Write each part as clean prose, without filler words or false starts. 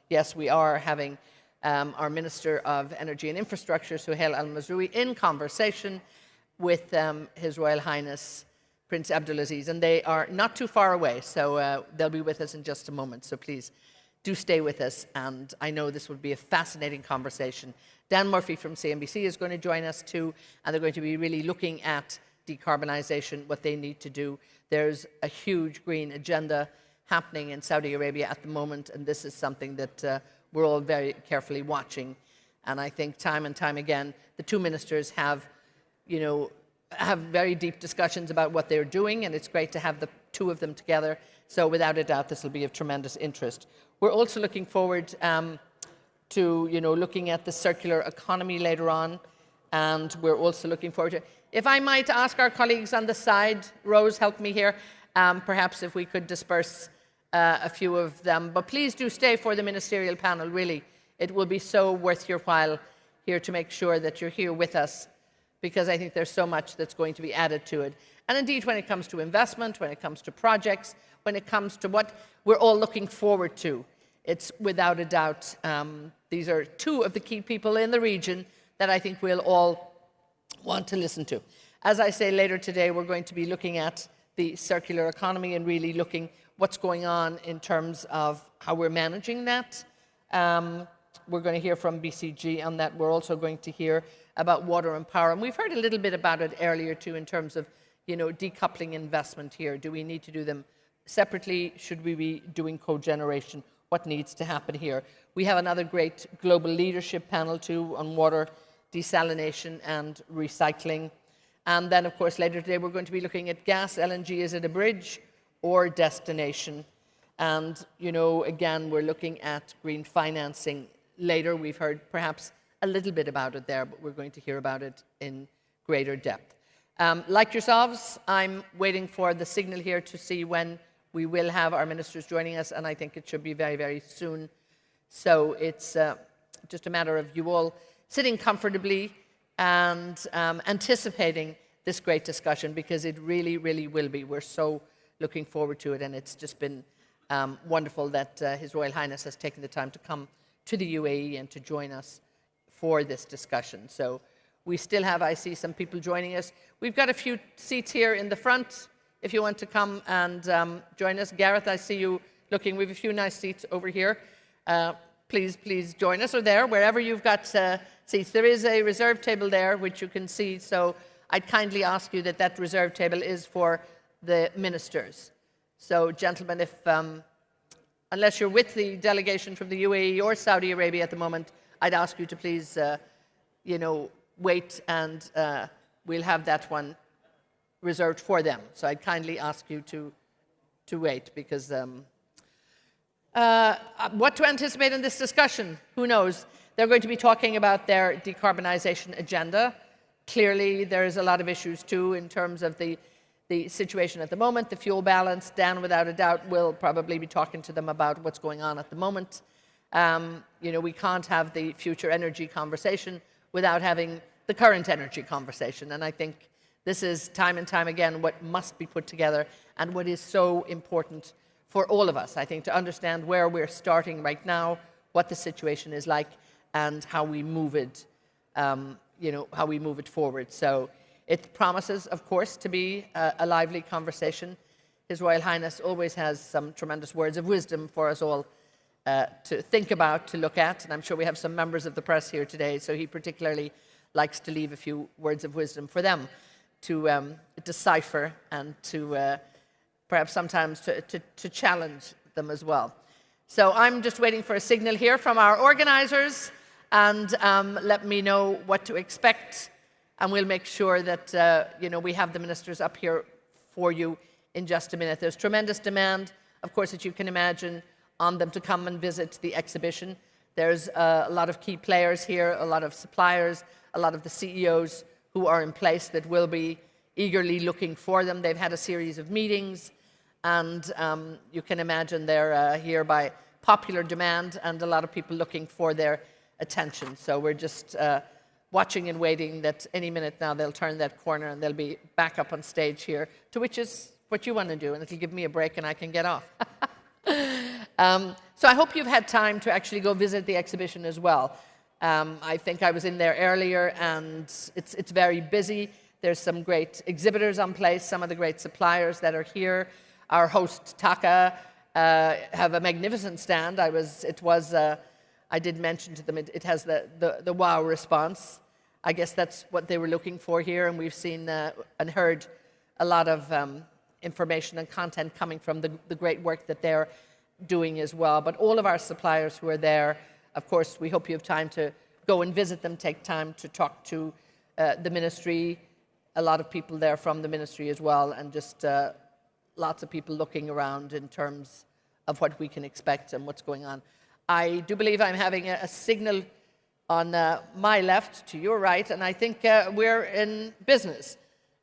yes, we are having our Minister of Energy and Infrastructure, Suhail Al-Mazroui, in conversation with His Royal Highness Prince Abdulaziz, and they are not too far away, so they'll be with us in just a moment. So please do stay with us, and I know this will be a fascinating conversation. Dan Murphy from CNBC is going to join us too, and they're going to be really looking at decarbonisation, what they need to do. There's a huge green agenda happening in Saudi Arabia at the moment, and this is something that we're all very carefully watching. And I think time and time again, the two ministers have very deep discussions about what they're doing, and it's great to have the two of them together. So without a doubt, this will be of tremendous interest. We're also looking forward to looking at the circular economy later on, and we're also looking forward to, if I might ask our colleagues on the side, Rose, help me here, perhaps if we could disperse a few of them. But please do stay for the ministerial panel, really. It will be so worth your while here to make sure that you're here with us, because I think there's so much that's going to be added to it. And indeed, when it comes to investment, when it comes to projects, when it comes to what we're all looking forward to, it's without a doubt, these are two of the key people in the region that I think we'll all want to listen to. As I say, later today, we're going to be looking at the circular economy and really looking what's going on in terms of how we're managing that. We're going to hear from BCG on that. We're also going to hear about water and power. And we've heard a little bit about it earlier too, in terms of, decoupling investment here. Do we need to do them separately? Should we be doing cogeneration? What needs to happen here? We have another great global leadership panel too on water, desalination and recycling. And then, of course, later today, we're going to be looking at gas. LNG, is it a bridge or destination? And, again, we're looking at green financing later. We've heard perhaps a little bit about it there, but we're going to hear about it in greater depth. Like yourselves, I'm waiting for the signal here to see when we will have our ministers joining us, and I think it should be very, very soon. So it's just a matter of you all sitting comfortably and anticipating this great discussion, because it really, really will be. We're so looking forward to it, and it's just been wonderful that His Royal Highness has taken the time to come to the UAE and to join us for this discussion. So we still have, I see some people joining us. We've got a few seats here in the front if you want to come and join us. Gareth, I see you looking. We have a few nice seats over here. Please join us, or there, wherever you've got seats. There is a reserve table there, which you can see. So I'd kindly ask you that reserve table is for the ministers. So, gentlemen, if unless you're with the delegation from the UAE or Saudi Arabia at the moment, I'd ask you to please, wait, and we'll have that one reserved for them. So I'd kindly ask you to wait, because what to anticipate in this discussion, who knows? They're going to be talking about their decarbonisation agenda. Clearly, there's a lot of issues too in terms of the situation at the moment, the fuel balance. Dan, without a doubt, will probably be talking to them about what's going on at the moment. We can't have the future energy conversation without having the current energy conversation. And I think this is time and time again what must be put together, and what is so important for all of us, I think, to understand where we're starting right now, what the situation is like, and how we move it, how we move it forward. So it promises, of course, to be a lively conversation. His Royal Highness always has some tremendous words of wisdom for us all to think about, to look at, and I'm sure we have some members of the press here today, so he particularly likes to leave a few words of wisdom for them to decipher, and to perhaps sometimes to challenge them as well. So I'm just waiting for a signal here from our organisers, and let me know what to expect, and we'll make sure that we have the ministers up here for you in just a minute. There's tremendous demand, of course, as you can imagine, on them to come and visit the exhibition. There's a lot of key players here, a lot of suppliers, a lot of the CEOs who are in place that will be eagerly looking for them. They've had a series of meetings, and you can imagine they're here by popular demand, and a lot of people looking for their attention. So we're just watching and waiting that any minute now they'll turn that corner and they'll be back up on stage here, to which is what you want to do, and it'll give me a break and I can get off. So I hope you've had time to actually go visit the exhibition as well. I think I was in there earlier, and it's very busy. There's some great exhibitors on place, some of the great suppliers that are here. Our host, Taka, have a magnificent stand. I did mention to them, it has the wow response. I guess that's what they were looking for here, and we've seen and heard a lot of information and content coming from the great work that they're doing as well. But all of our suppliers who are there, of course, we hope you have time to go and visit them, take time to talk to the ministry, a lot of people there from the ministry as well, and just lots of people looking around in terms of what we can expect and what's going on. I do believe I'm having a signal on my left to your right, and I think we're in business.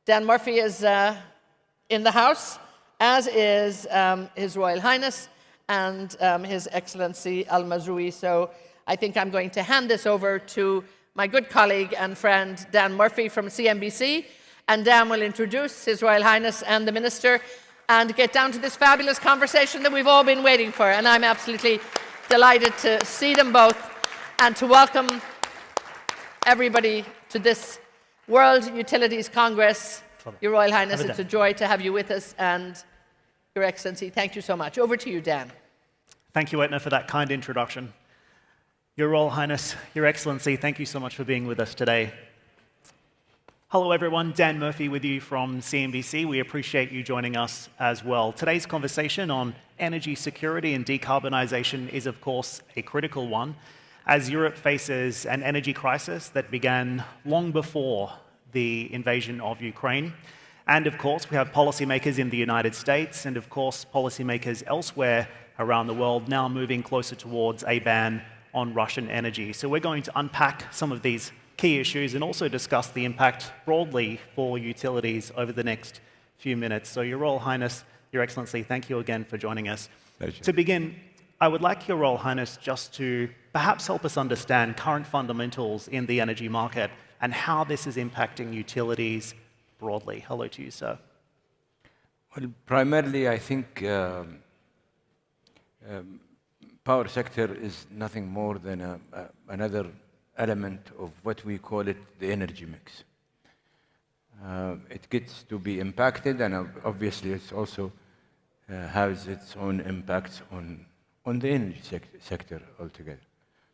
Dan Murphy is in the house, as is His Royal Highness and His Excellency Al Mazroui. So I think I'm going to hand this over to my good colleague and friend Dan Murphy from CNBC, and Dan will introduce His Royal Highness and the Minister and get down to this fabulous conversation that we've all been waiting for. And I'm absolutely delighted to see them both and to welcome everybody to this World Utilities Congress. Your Royal Highness, it's a joy to have you with us, and Your Excellency, thank you so much. Over to you, Dan. Thank you, Etna, for that kind introduction. Your Royal Highness, Your Excellency, thank you so much for being with us today. Hello, everyone. Dan Murphy with you from CNBC. We appreciate you joining us as well. Today's conversation on energy security and decarbonization is, of course, a critical one, as Europe faces an energy crisis that began long before the invasion of Ukraine. And, of course, we have policymakers in the United States and, of course, policymakers elsewhere around the world now moving closer towards a ban on Russian energy. So we're going to unpack some of these key issues and also discuss the impact broadly for utilities over the next few minutes. So Your Royal Highness, Your Excellency, thank you again for joining us. Pleasure. To begin, I would like Your Royal Highness just to perhaps help us understand current fundamentals in the energy market and how this is impacting utilities broadly. Hello to you, sir. Well, primarily, I think power sector is nothing more than another element of what we call it the energy mix. It gets to be impacted, and obviously it's also has its own impacts on the energy sector altogether.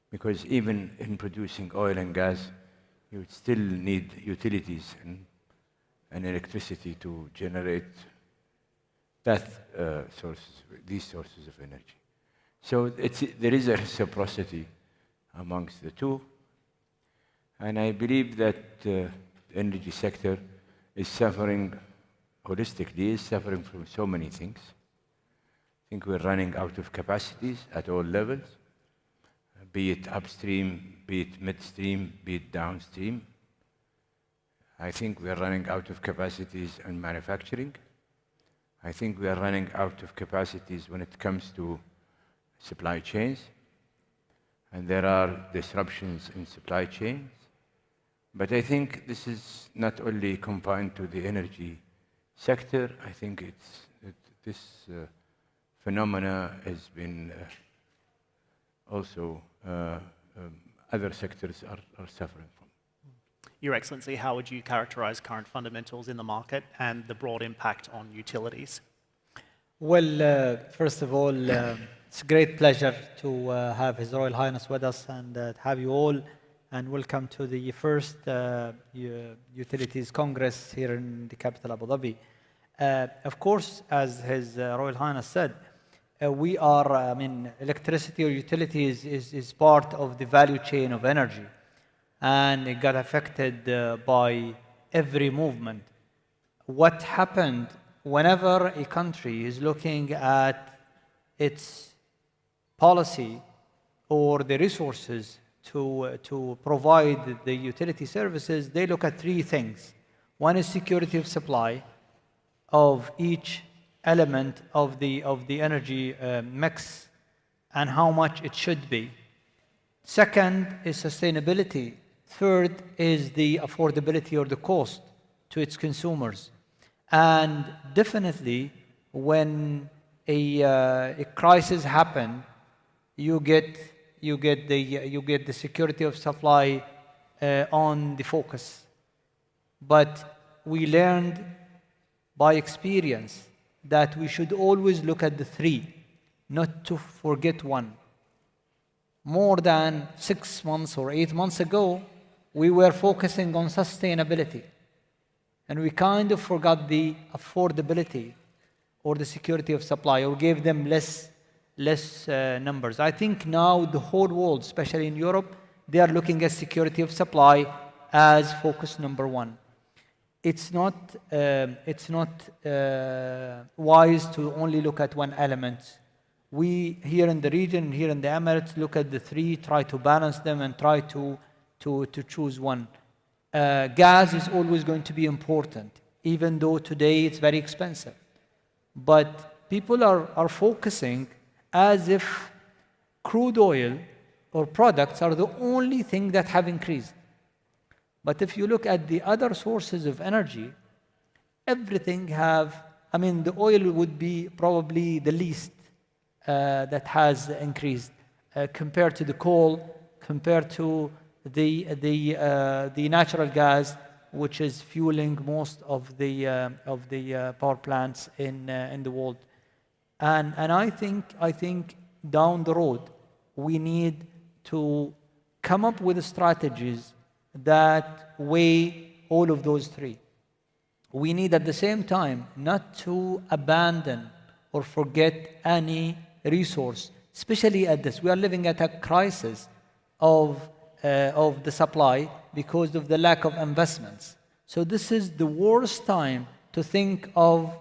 Because even in producing oil and gas, you would still need utilities and electricity to generate these sources of energy. So there is a reciprocity amongst the two. And I believe that the energy sector is suffering, holistically, is suffering from so many things. I think we're running out of capacities at all levels, be it upstream, be it midstream, be it downstream. I think we're running out of capacities in manufacturing. I think we are running out of capacities when it comes to supply chains. And there are disruptions in supply chains. But I think this is not only confined to the energy sector. I think this phenomena has been also other sectors are suffering from. Your Excellency, how would you characterize current fundamentals in the market and the broad impact on utilities? Well, first of all, it's a great pleasure to have His Royal Highness with us and to have you all, and welcome to the first Utilities Congress here in the capital, Abu Dhabi. Of course, as His Royal Highness said, electricity or utilities is part of the value chain of energy, and it got affected by every movement. What happened whenever a country is looking at its policy or the resources to provide the utility services, they look at three things. One is security of supply of each element of the energy mix and how much it should be. Second is sustainability. Third is the affordability or the cost to its consumers. And definitely when a crisis happens, you get the security of supply on the focus. But we learned by experience that we should always look at the three, not to forget one. More than 6 months or 8 months ago, we were focusing on sustainability, and we kind of forgot the affordability or the security of supply, or gave them less numbers. I think now the whole world, especially in Europe, they are looking at security of supply as focus number one. It's not wise to only look at one element. We here in the region, here in the Emirates, look at the three, try to balance them, and try to choose one. Gas is always going to be important, even though today it's very expensive. But people are focusing as if crude oil or products are the only thing that have increased. But if you look at the other sources of energy, everything the oil would be probably the least that has increased compared to the coal, compared to the natural gas, which is fueling most of the power plants in the world. And I think down the road we need to come up with strategies that weigh all of those three. We need at the same time not to abandon or forget any resource, especially at this. We are living at a crisis of the supply because of the lack of investments. So this is the worst time to think of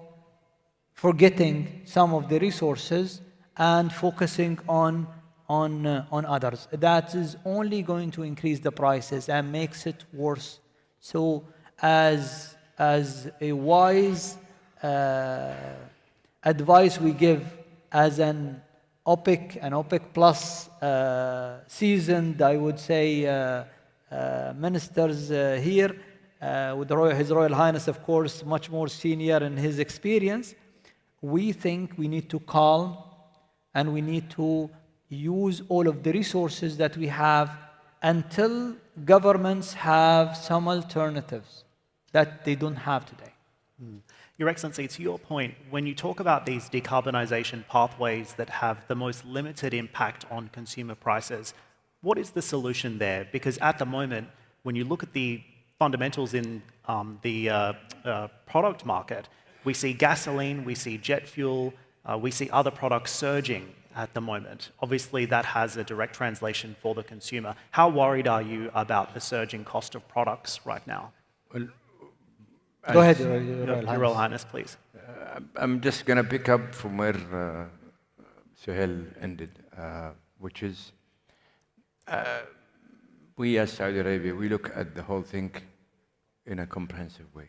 forgetting some of the resources and focusing on others. That is only going to increase the prices and makes it worse. So as a wise advice we give as an OPEC Plus seasoned, I would say, ministers here, with His Royal Highness, of course, much more senior in his experience, we think we need to calm and we need to use all of the resources that we have until governments have some alternatives that they don't have today. Your Excellency, to your point, when you talk about these decarbonization pathways that have the most limited impact on consumer prices, what is the solution there? Because at the moment, when you look at the fundamentals in the product market, we see gasoline, we see jet fuel, we see other products surging at the moment. Obviously, that has a direct translation for the consumer. How worried are you about the surging cost of products right now? Well, Go ahead, Your Royal Highness, please. I'm just going to pick up from where Suhail ended, which is we as Saudi Arabia, we look at the whole thing in a comprehensive way.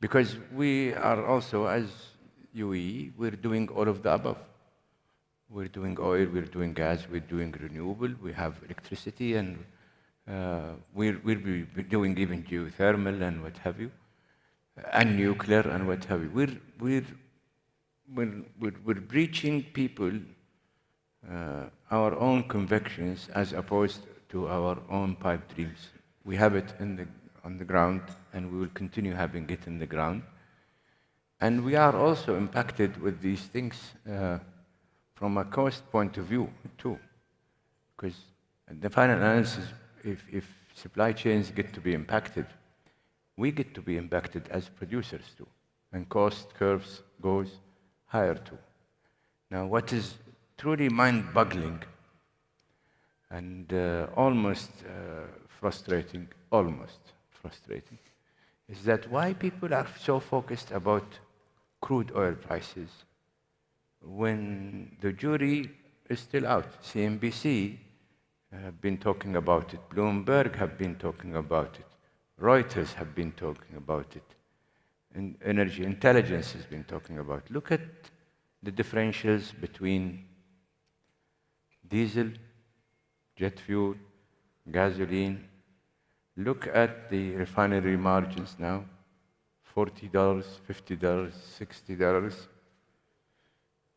Because we are also, as UAE, we're doing all of the above. We're doing oil, we're doing gas, we're doing renewable, we have electricity, and we'll be doing even geothermal and what have you, and nuclear and what have you. We're preaching people our own convictions as opposed to our own pipe dreams. We have it on the ground, and we will continue having it in the ground. And we are also impacted with these things from a cost point of view, too. Because the final analysis, if supply chains get to be impacted, we get to be impacted as producers, too. And cost curves goes higher, too. Now, what is truly mind-boggling and almost frustrating, is that why people are so focused about crude oil prices when the jury is still out. CNBC have been talking about it. Bloomberg have been talking about it. Reuters have been talking about it. And Energy Intelligence has been talking about it. Look at the differentials between diesel, jet fuel, gasoline. Look at the refinery margins now, $40, $50, $60.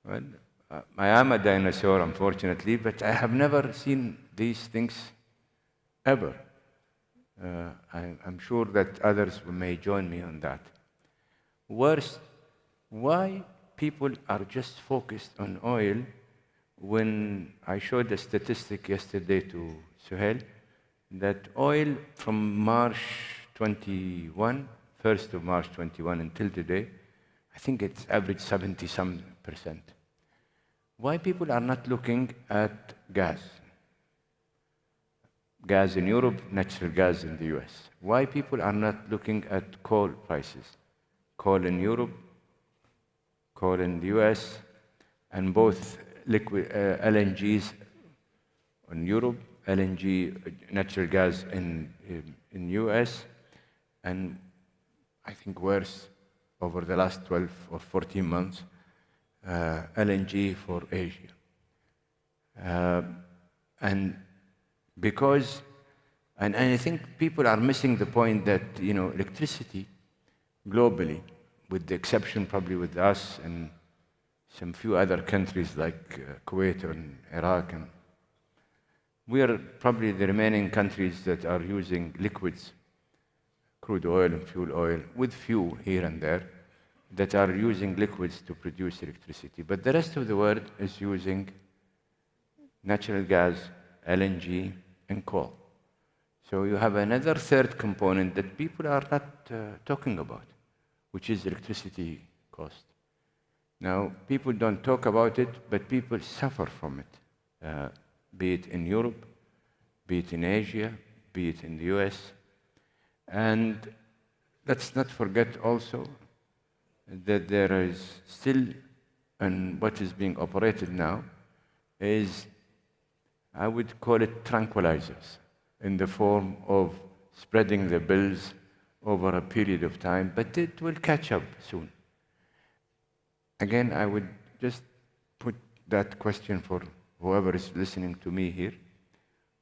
Well, I am a dinosaur, unfortunately, but I have never seen these things ever. I'm sure that others may join me on that. Worst, why people are just focused on oil when I showed a statistic yesterday to Suhail that oil from March 21, 1st of March 21 until today, I think it's averaged 70-some%. Why people are not looking at gas? Gas in Europe, natural gas in the US. Why people are not looking at coal prices? Coal in Europe, coal in the US, and both liquid LNGs in Europe, LNG, natural gas in US, and I think worse, over the last 12 or 14 months, LNG for Asia. And because, and I think people are missing the point that, electricity globally, with the exception probably with us and some few other countries like Kuwait and Iraq, and we are probably the remaining countries that are using liquids, crude oil and fuel oil, with few here and there, that are using liquids to produce electricity. But the rest of the world is using natural gas, LNG, and coal. So you have another third component that people are not talking about, which is electricity cost. Now, people don't talk about it, but people suffer from it, be it in Europe, be it in Asia, be it in the US. And let's not forget also that there is still, and what is being operated now, is, I would call it tranquilizers, in the form of spreading the bills over a period of time, but it will catch up soon. Again, I would just put that question for whoever is listening to me here.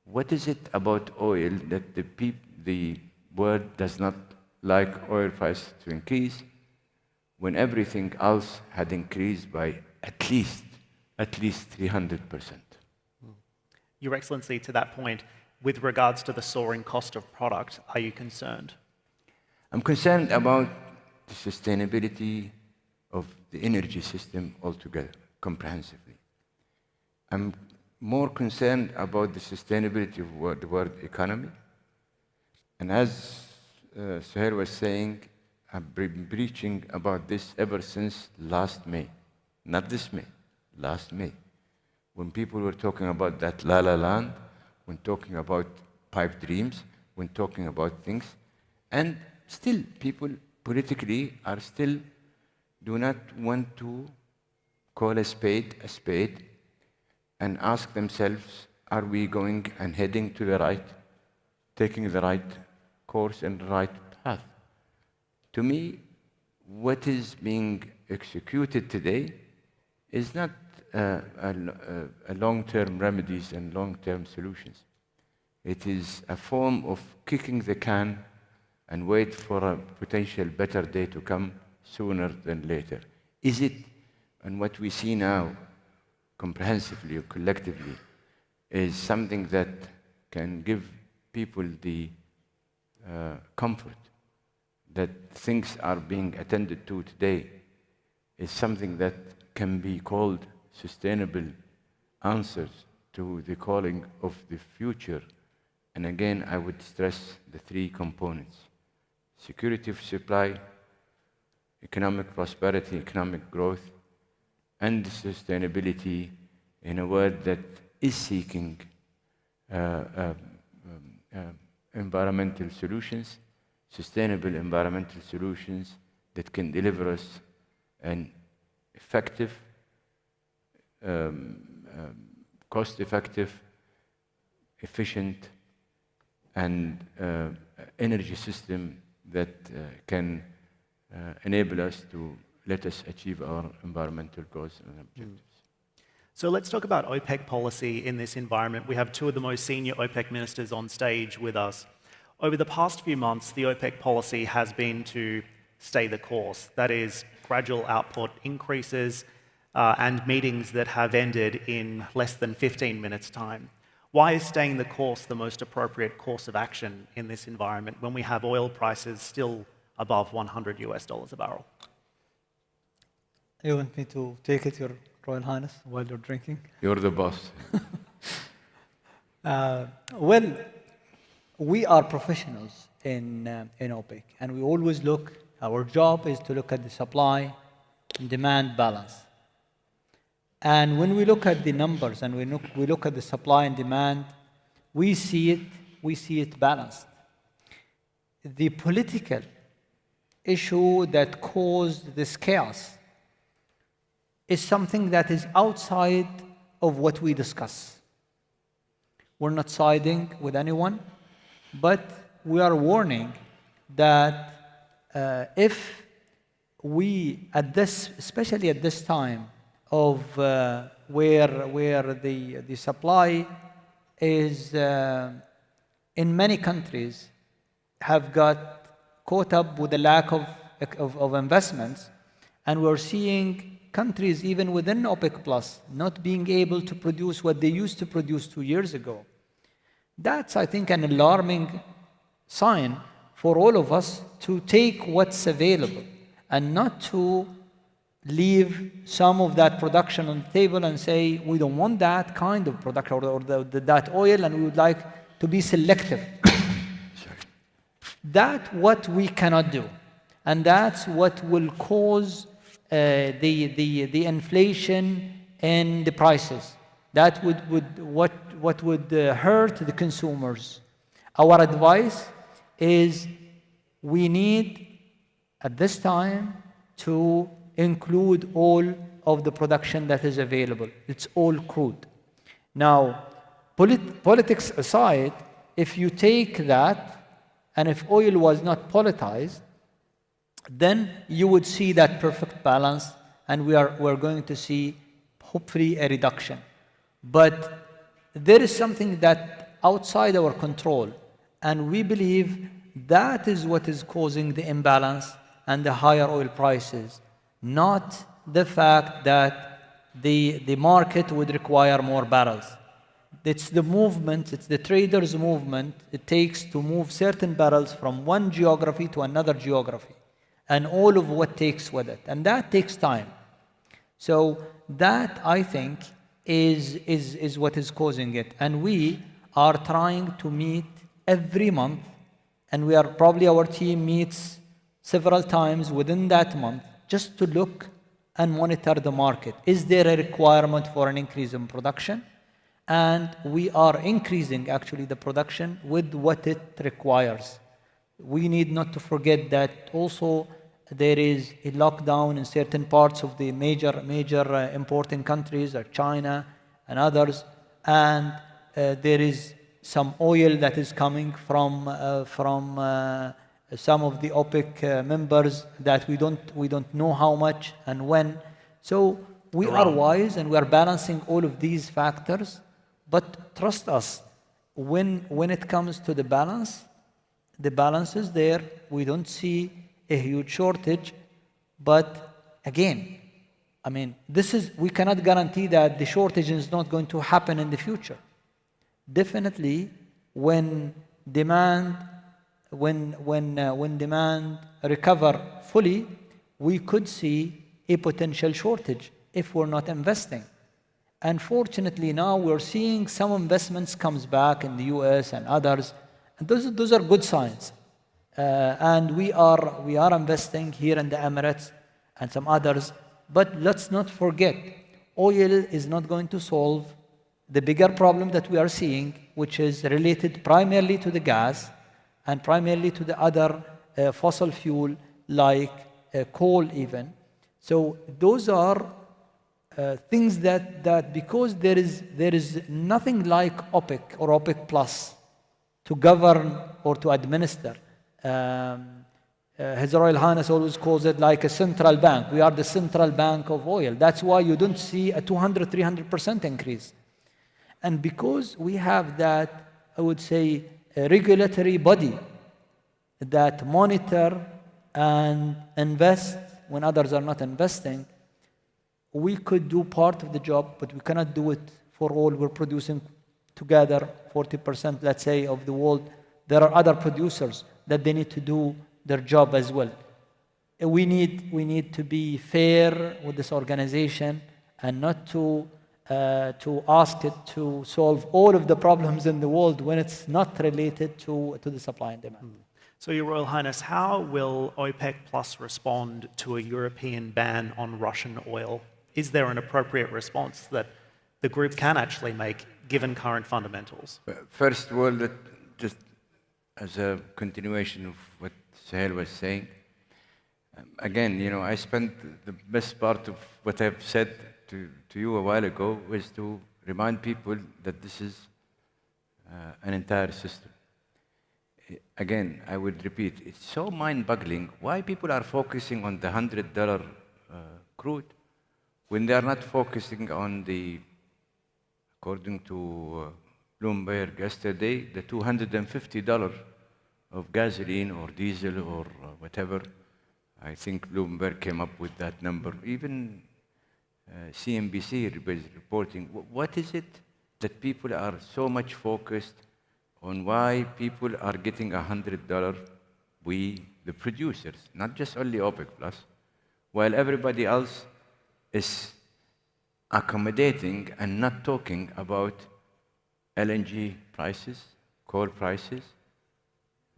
What is it about oil that the world does not like oil price to increase when everything else had increased by at least 300%? Your Excellency, to that point, with regards to the soaring cost of product, are you concerned? I'm concerned about the sustainability of the energy system altogether, comprehensively. I'm more concerned about the sustainability of the world economy. And as Suhail was saying, I've been preaching about this ever since last May. Not this May, last May. When people were talking about that la-la land, when talking about pipe dreams, when talking about things, and still people politically are still do not want to call a spade, and ask themselves, are we going and heading to the right, taking the right course and the right path? To me, what is being executed today is not a long-term remedies and long-term solutions. It is a form of kicking the can and wait for a potential better day to come sooner than later. Is it, and what we see now, comprehensively or collectively, is something that can give people the comfort that things are being attended to today, is something that can be called sustainable answers to the calling of the future. And again, I would stress the three components: security of supply, economic prosperity, economic growth, and sustainability in a world that is seeking environmental solutions, sustainable environmental solutions that can deliver us an effective, cost-effective, efficient, and energy system that can enable us to let us achieve our environmental goals and objectives. So let's talk about OPEC policy in this environment. We have two of the most senior OPEC ministers on stage with us. Over the past few months, the OPEC policy has been to stay the course. That is, gradual output increases, and meetings that have ended in less than 15 minutes' time. Why is staying the course the most appropriate course of action in this environment when we have oil prices still above $100 a barrel? You want me to take it, Your Royal Highness, while you're drinking? You're the boss. Well, we are professionals in OPEC, and we always look, our job is to look at the supply and demand balance. And when we look at the numbers and we look at the supply and demand, we see it balanced. The political issue that caused this chaos is something that is outside of what we discuss. We're not siding with anyone, but we are warning that if we, especially at this time of where the supply is in many countries have got caught up with the lack of investments, and we're seeing countries even within OPEC Plus not being able to produce what they used to produce 2 years ago. That's, I think, an alarming sign for all of us to take what's available and not to leave some of that production on the table and say, we don't want that kind of production or that oil, and we would like to be selective. That's what we cannot do. And that's what will cause the inflation in the prices. That what would hurt the consumers. Our advice is we need, at this time, to include all of the production that is available. It's all crude. Now, politics aside, if you take that, and if oil was not politicized, then you would see that perfect balance, and we're going to see, hopefully, a reduction. But there is something that outside our control, and we believe that is what is causing the imbalance and the higher oil prices, not the fact that the market would require more barrels. It's the movement, it's the traders' movement it takes to move certain barrels from one geography to another geography, and all of what takes with it. And that takes time. So that, I think, is what is causing it. And we are trying to meet every month, and our team meets several times within that month, just to look and monitor the market. Is there a requirement for an increase in production? And we are increasing, actually, the production with what it requires. We need not to forget that also there is a lockdown in certain parts of the major importing countries like China and others, and there is some oil that is coming from some of the OPEC members that we don't know how much and when. So we are wise, and we are balancing all of these factors. But trust us, when it comes to the balance is there. We don't see a huge shortage. But again, I mean, we cannot guarantee that the shortage is not going to happen in the future. Definitely, when demand recover fully, we could see a potential shortage if we're not investing. Unfortunately, now we're seeing some investments comes back in the US and others, and those are good signs. And we are investing here in the Emirates and some others. But let's not forget, oil is not going to solve the bigger problem that we are seeing, which is related primarily to the gas and primarily to the other fossil fuel like coal even. So those are things that because there is nothing like OPEC or OPEC Plus to govern or to administer. His Royal Highness always calls it like a central bank. We are the central bank of oil. That's why you don't see a 200, 300% increase. And because we have that, I would say, a regulatory body that monitor and invest when others are not investing, we could do part of the job, but we cannot do it for all. We're producing together 40%, let's say, of the world. There are other producers that they need to do their job as well. We need to be fair with this organization and not to ask it to solve all of the problems in the world when it's not related to the supply and demand. So, Your Royal Highness, how will OPEC Plus respond to a European ban on Russian oil? Is there an appropriate response that the group can actually make, given current fundamentals? First of all, just as a continuation of what Suhail was saying, again, I spent the best part of what I've said to you a while ago was to remind people that this is an entire system. Again, I would repeat, it's so mind-boggling why people are focusing on the $100 crude when they are not focusing on the, according to Bloomberg yesterday, the $250 of gasoline or diesel or whatever. I think Bloomberg came up with that number. Even CNBC is reporting. What is it that people are so much focused on why people are getting $100, we, the producers, not just only OPEC Plus, while everybody else is accommodating and not talking about LNG prices, coal prices.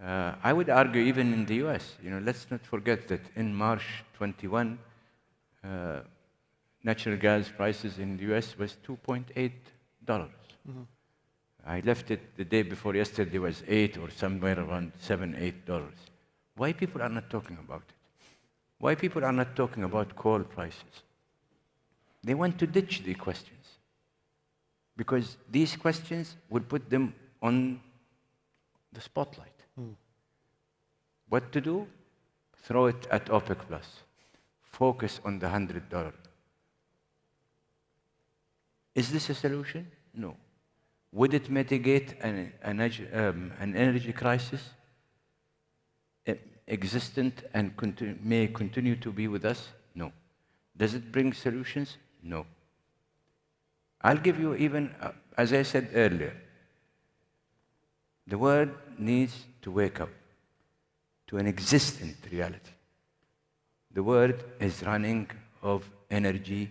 I would argue even in the US, let's not forget that in March 21, natural gas prices in the US was $2.8. I left it the day before yesterday was $8 or somewhere around $7, $8. Why people are not talking about it? Why people are not talking about coal prices? They want to ditch the questions because these questions would put them on the spotlight. What to do? Throw it at OPEC Plus. Focus on the $100. Is this a solution? No. Would it mitigate an energy crisis existent and may continue to be with us? No. Does it bring solutions? No. I'll give you even, as I said earlier, the world needs to wake up to an existent reality. The world is running of energy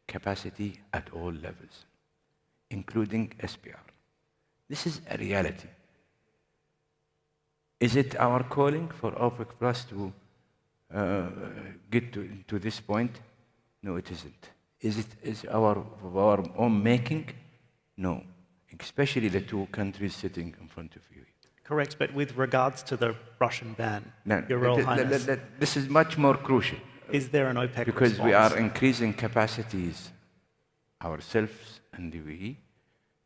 capacity at all levels, including SPR. This is a reality. Is it our calling for OPEC Plus to get to this point? No, it isn't. Is it our own making? No, especially the two countries sitting in front of you. Correct, but with regards to the Russian ban, No, Your Royal Highness, this is much more crucial. is there an OPEC Because response? we are increasing capacities ourselves and the UAE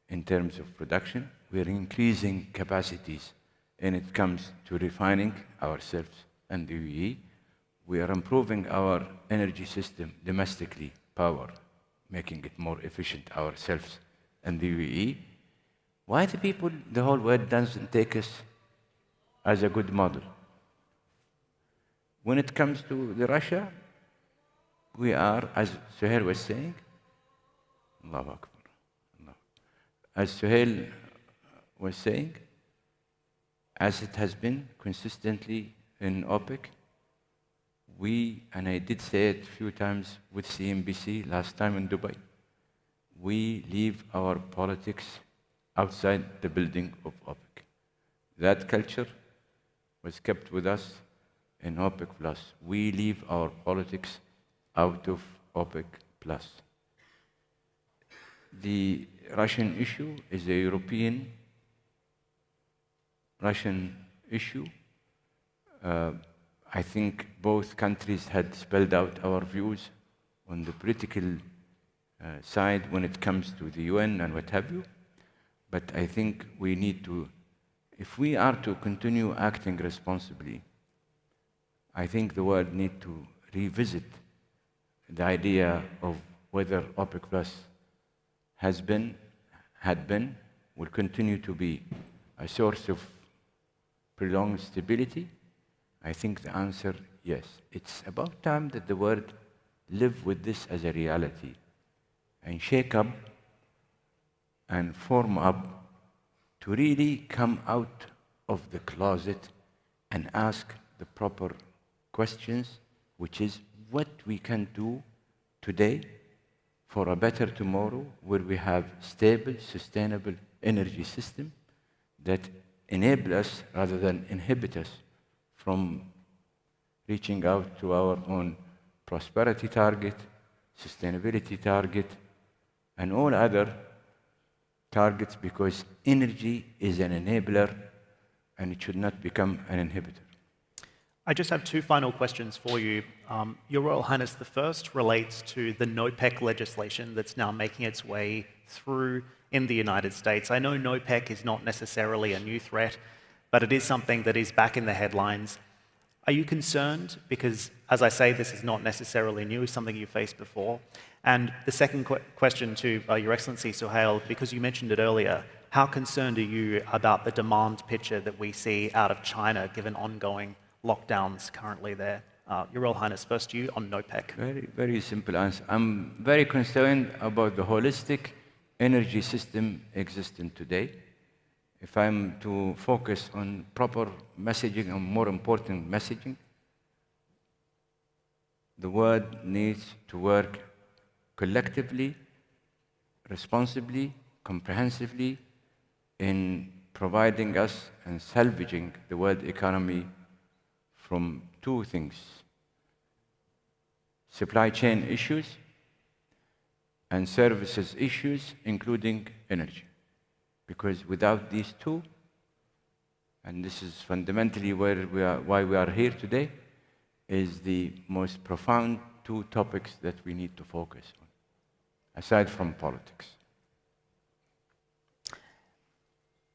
in terms of production. We are increasing capacities when it comes to refining ourselves and the UAE. We are improving our energy system domestically, power, making it more efficient ourselves and the UAE. Why the whole world doesn't take us as a good model? When it comes to Russia, we are, as Suhail was saying, Allahu Akbar. As Suhail was saying, as it has been consistently in OPEC, and I did say it a few times with CNBC last time in Dubai, we leave our politics outside the building of OPEC. That culture was kept with us in OPEC Plus. We leave our politics out of OPEC Plus. The Russian issue is a European Russian issue. I think both countries had spelled out our views on the political side when it comes to the UN and what have you. But I think we need to, if we are to continue acting responsibly, I think the world needs to revisit the idea of whether OPEC Plus had been, will continue to be a source of prolonged stability. I think the answer, yes. It's about time that the world live with this as a reality and shake up and form up to really come out of the closet and ask the proper questions, which is what we can do today for a better tomorrow where we have stable, sustainable energy system that enable us rather than inhibit us from reaching out to our own prosperity target, sustainability target, and all other targets, because energy is an enabler and it should not become an inhibitor. I just have two final questions for you. Your Royal Highness, the first relates to the NOPEC legislation that's now making its way through in the United States. I know NOPEC is not necessarily a new threat, but it is something that is back in the headlines. Are you concerned? Because, as I say, this is not necessarily new, it's something you faced before. And the second question to Your Excellency Suhail, because you mentioned it earlier, how concerned are you about the demand picture that we see out of China, given ongoing lockdowns currently there? Your Royal Highness, first you on NOPEC. Very, very simple answer. I'm very concerned about the holistic energy system existing today. If I'm to focus on proper messaging and more important messaging, the world needs to work collectively, responsibly, comprehensively in providing us and salvaging the world economy from two things: supply chain issues and services issues, including energy. Because without these two, and this is fundamentally why we are here today, is the most profound two topics that we need to focus on, aside from politics.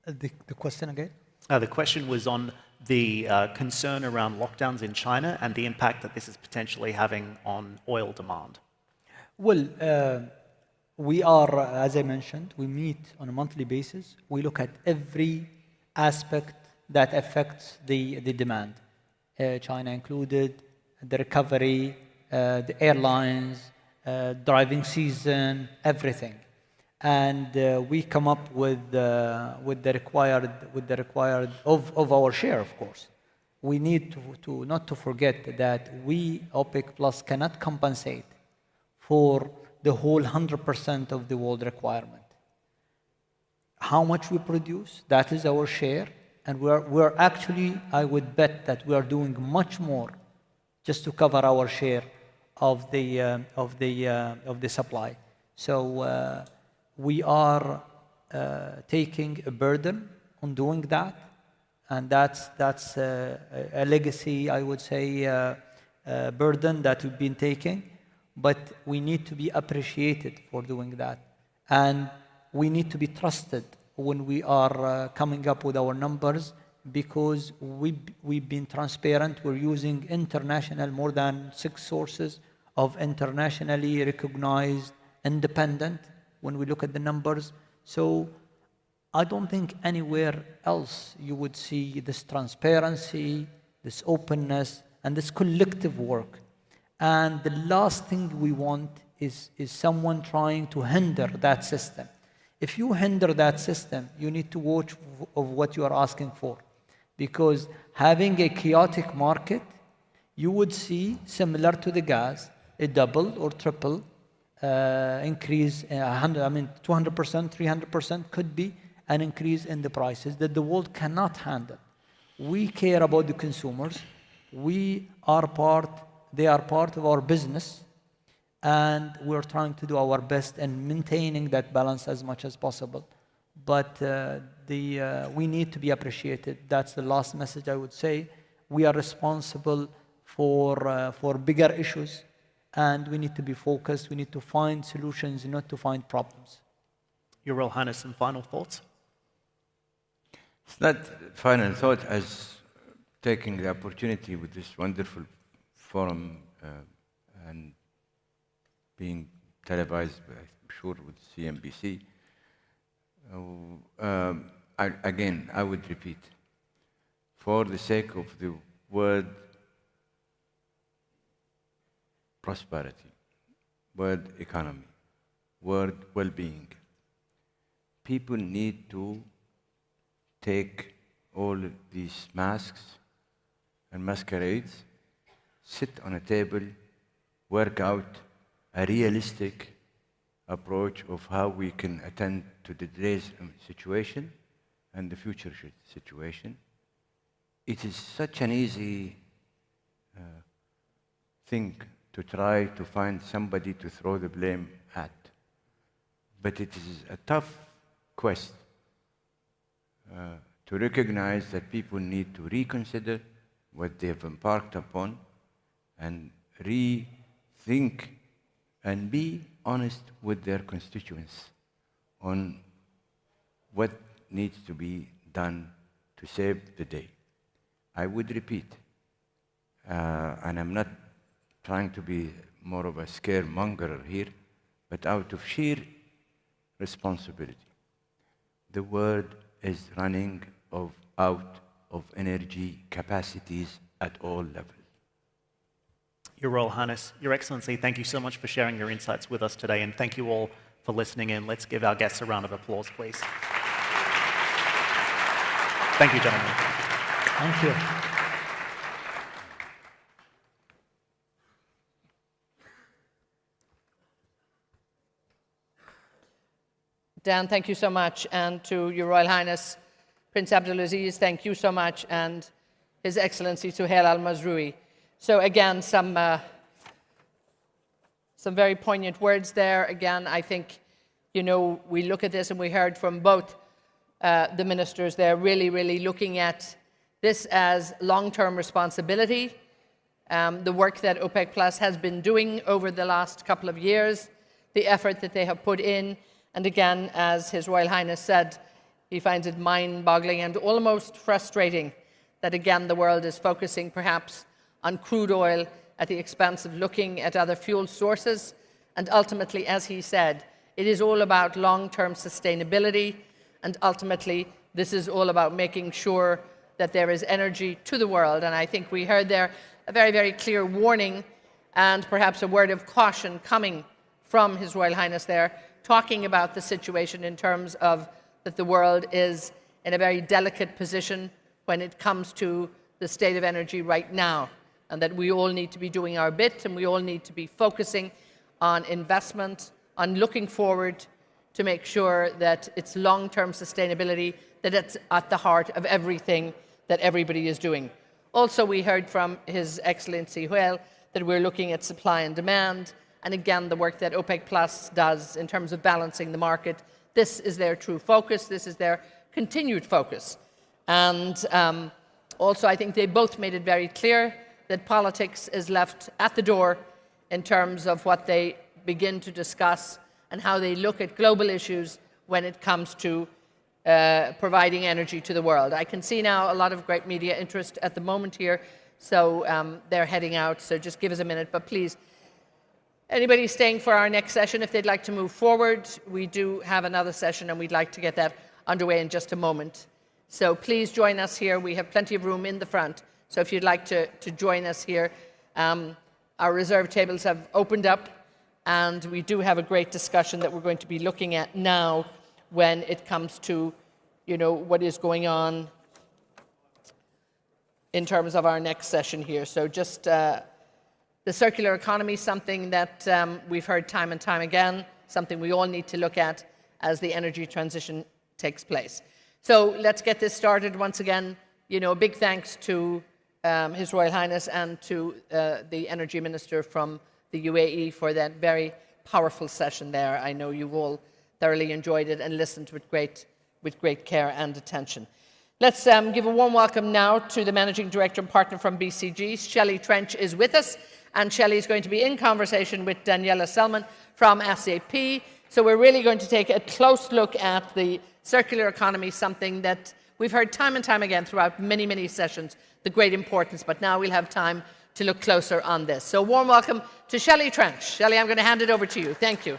The question again? The question was on the concern around lockdowns in China and the impact that this is potentially having on oil demand. Well, we are, as I mentioned, we meet on a monthly basis. We look at every aspect that affects the demand, China included, the recovery, the airlines, driving season, everything. And we come up with the required of our share, of course. We need to not to forget that we, OPEC Plus, cannot compensate for the whole 100% of the world requirement. How much we produce, that is our share, and we're actually, I would bet that we are doing much more just to cover our share of the supply. So we are taking a burden on doing that, and that's a legacy, I would say, burden that we've been taking. But we need to be appreciated for doing that. And we need to be trusted when we are coming up with our numbers, because we've been transparent. We're using international, more than 6 sources of internationally recognized independent when we look at the numbers. So I don't think anywhere else you would see this transparency, this openness, and this collective work. And the last thing we want is someone trying to hinder that system. If you hinder that system, you need to watch of what you are asking for. Because having a chaotic market, you would see, similar to the gas, a double or triple increase, 200%, 300% could be an increase in the prices that the world cannot handle. We care about the consumers. They are part of our business, and we're trying to do our best in maintaining that balance as much as possible. But we need to be appreciated. That's the last message I would say. We are responsible for bigger issues, and we need to be focused. We need to find solutions, not to find problems. Your Royal Highness, some final thoughts? It's not final thought as taking the opportunity with this wonderful forum and being televised, I'm sure, with CNBC. Again, I would repeat, for the sake of the world prosperity, world economy, world well-being. People need to take all these masks and masquerades, sit on a table, work out a realistic approach of how we can attend to today's situation and the future situation. It is such an easy thing to try to find somebody to throw the blame at. But it is a tough quest to recognize that people need to reconsider what they have embarked upon and rethink and be honest with their constituents on what needs to be done to save the day. I would repeat, and I'm not trying to be more of a scaremonger here, but out of sheer responsibility. The world is running out of energy capacities at all levels. Your Royal Highness, Your Excellency, thank you so much for sharing your insights with us today, and thank you all for listening in. Let's give our guests a round of applause, please. Thank you, gentlemen. Thank you. Dan, thank you so much. And to Your Royal Highness, Prince Abdulaziz, thank you so much. And His Excellency Suhail Al-Mazroui. So again, some very poignant words there. Again, I think, you know, we look at this and we heard from both the ministers there really looking at this as long-term responsibility. The work that OPEC Plus has been doing over the last couple of years, the effort that they have put in. And again, as His Royal Highness said, he finds it mind-boggling and almost frustrating that, again, the world is focusing perhaps on crude oil at the expense of looking at other fuel sources. And ultimately, as he said, it is all about long-term sustainability. And ultimately, this is all about making sure that there is energy to the world. And I think we heard there a very clear warning and perhaps a word of caution coming from His Royal Highness there, talking about the situation in terms of that the world is in a very delicate position when it comes to the state of energy right now, and that we all need to be doing our bit and we all need to be focusing on investment, on looking forward to make sure that it's long-term sustainability, that it's at the heart of everything that everybody is doing. Also, we heard from His Excellency Suhail that we're looking at supply and demand, and again, the work that OPEC Plus does in terms of balancing the market. This is their true focus. This is their continued focus. And also, I think they both made it very clear that politics is left at the door in terms of what they begin to discuss and how they look at global issues when it comes to providing energy to the world. I can see now a lot of great media interest at the moment here, so they're heading out, so just give us a minute. But please, anybody staying for our next session, if they'd like to move forward, we do have another session and we'd like to get that underway in just a moment. So please join us here. We have plenty of room in the front. So if you'd like to join us here, our reserve tables have opened up and we do have a great discussion that we're going to be looking at now when it comes to, you know, what is going on in terms of our next session here. So just the circular economy, something that we've heard time and time again, something we all need to look at as the energy transition takes place. So let's get this started. Once again, you know, a big thanks to His Royal Highness and to the Energy Minister from the UAE for that very powerful session there. I know you've all thoroughly enjoyed it and listened with great care and attention. Let's give a warm welcome now to the Managing Director and Partner from BCG. Shelley Trench is with us, and Shelley is going to be in conversation with Daniela Selman from SAP. So we're really going to take a close look at the circular economy, something that we've heard time and time again throughout many sessions, the great importance, but now we'll have time to look closer on this. So warm welcome to Shelley Trench. Shelley, I'm going to hand it over to you. Thank you.